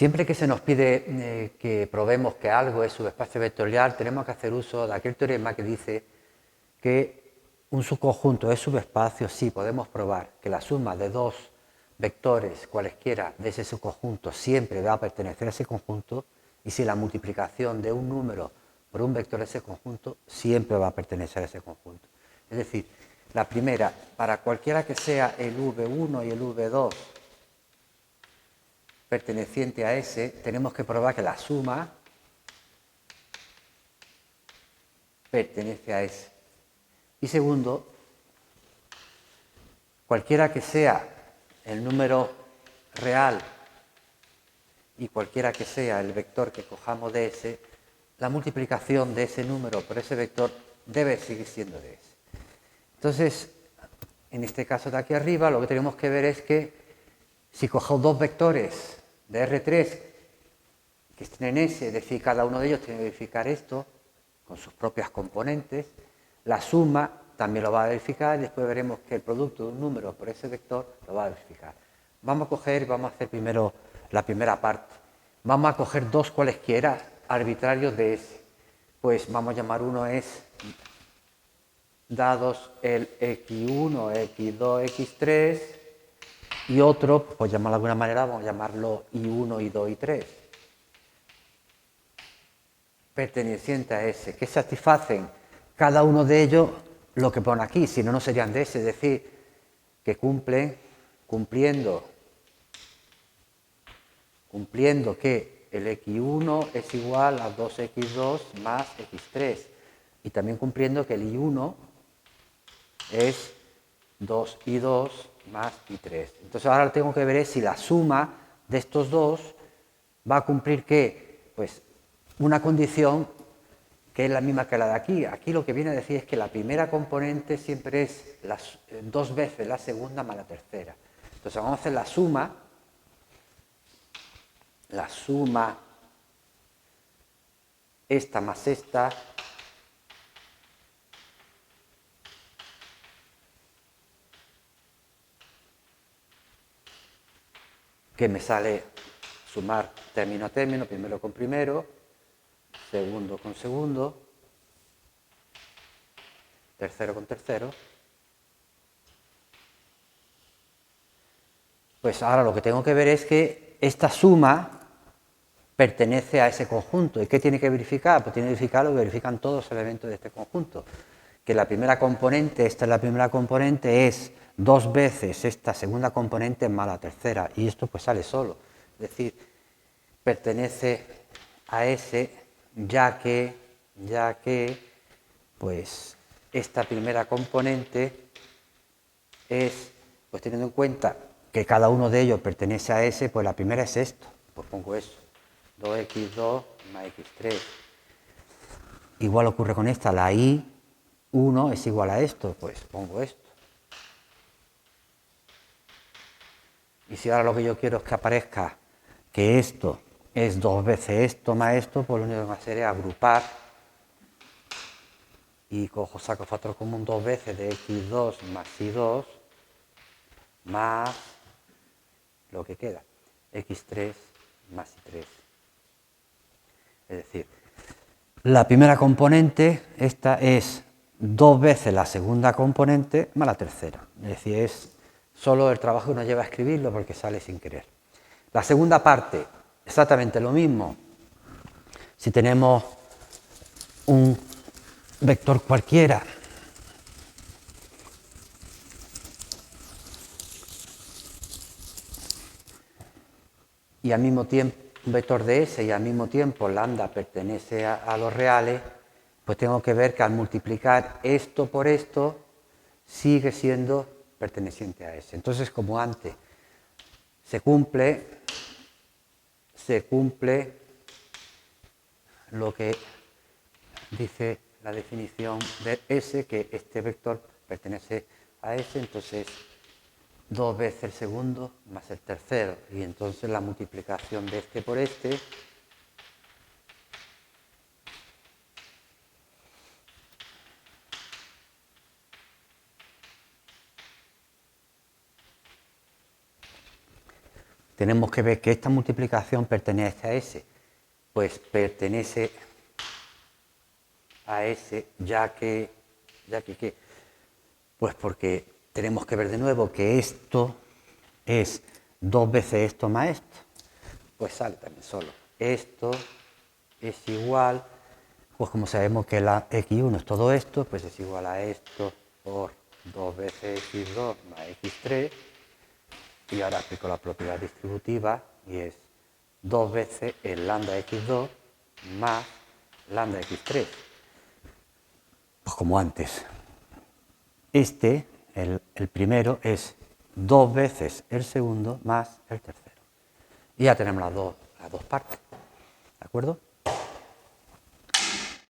Siempre que se nos pide que probemos que algo es subespacio vectorial, tenemos que hacer uso de aquel teorema que dice que un subconjunto es subespacio si podemos probar que la suma de dos vectores cualesquiera de ese subconjunto siempre va a pertenecer a ese conjunto y si la multiplicación de un número por un vector de ese conjunto siempre va a pertenecer a ese conjunto. Es decir, la primera, para cualquiera que sea el V1 y el V2 perteneciente a S, tenemos que probar que la suma pertenece a S. Y segundo, cualquiera que sea el número real y cualquiera que sea el vector que cojamos de S, la multiplicación de ese número por ese vector debe seguir siendo de S. Entonces, en este caso de aquí arriba, lo que tenemos que ver es que si cojo dos vectores de R3 que estén en S, es decir, cada uno de ellos tiene que verificar esto con sus propias componentes, la suma también lo va a verificar y después veremos que el producto de un número por ese vector lo va a verificar. Vamos a hacer primero la primera parte. Vamos a coger dos cualesquiera arbitrarios de S. Pues vamos a llamar uno es dados el x1, x2, x3 y otro, pues llamarlo de alguna manera, vamos a llamarlo i1, i2, i3. Perteneciente a S, que satisfacen cada uno de ellos lo que pone aquí, si no, no serían de S, es decir, que cumpliendo que el x1 es igual a 2x2 más x3 y también cumpliendo que el i1 es 2i2 más i3. Entonces ahora lo que tengo que ver es si la suma de estos dos va a cumplir ¿qué? Pues una condición que es la misma que la de aquí. Aquí lo que viene a decir es que la primera componente siempre es dos veces la segunda más la tercera. Entonces vamos a hacer la suma esta más esta, que me sale sumar término a término, primero con primero, segundo con segundo, tercero con tercero. Pues ahora lo que tengo que ver es que esta suma pertenece a ese conjunto. ¿Y qué tiene que verificar? Pues tiene que verificar lo que verifican todos los elementos de este conjunto. Que la primera componente, esta es la primera componente, es dos veces esta segunda componente más la tercera. Y esto pues sale solo. Es decir, pertenece a S ya que pues esta primera componente es, pues teniendo en cuenta que cada uno de ellos pertenece a S, pues la primera es esto. Pues pongo eso. 2x2 más x3. Igual ocurre con esta, la i1 es igual a esto, pues pongo esto. Y si ahora lo que yo quiero es que aparezca que esto es dos veces esto más esto, pues lo único que voy a hacer es agrupar y saco factor común dos veces de x2 más y2 más lo que queda, x3 más y3. Es decir, la primera componente, esta es dos veces la segunda componente más la tercera. Es decir, es solo el trabajo que nos lleva a escribirlo porque sale sin querer. La segunda parte, exactamente lo mismo. Si tenemos un vector cualquiera y al mismo tiempo un vector de S y al mismo tiempo lambda pertenece a los reales, pues tengo que ver que al multiplicar esto por esto sigue siendo perteneciente a S. Entonces, como antes, se cumple lo que dice la definición de S, que este vector pertenece a S, entonces dos veces el segundo más el tercero, y entonces la multiplicación de este por este tenemos que ver que esta multiplicación pertenece a S. Pues pertenece a S, ya que ¿qué? Pues porque tenemos que ver de nuevo que esto es 2 veces esto más esto. Pues sale también solo. Esto es igual, pues como sabemos que la x1 es todo esto, pues es igual a esto por 2 veces x2 más x3. Y ahora aplico la propiedad distributiva y es 2 veces el lambda x2 más lambda x3. Pues como antes. Este, el primero, es 2 veces el segundo más el tercero. Y ya tenemos las dos partes. ¿De acuerdo?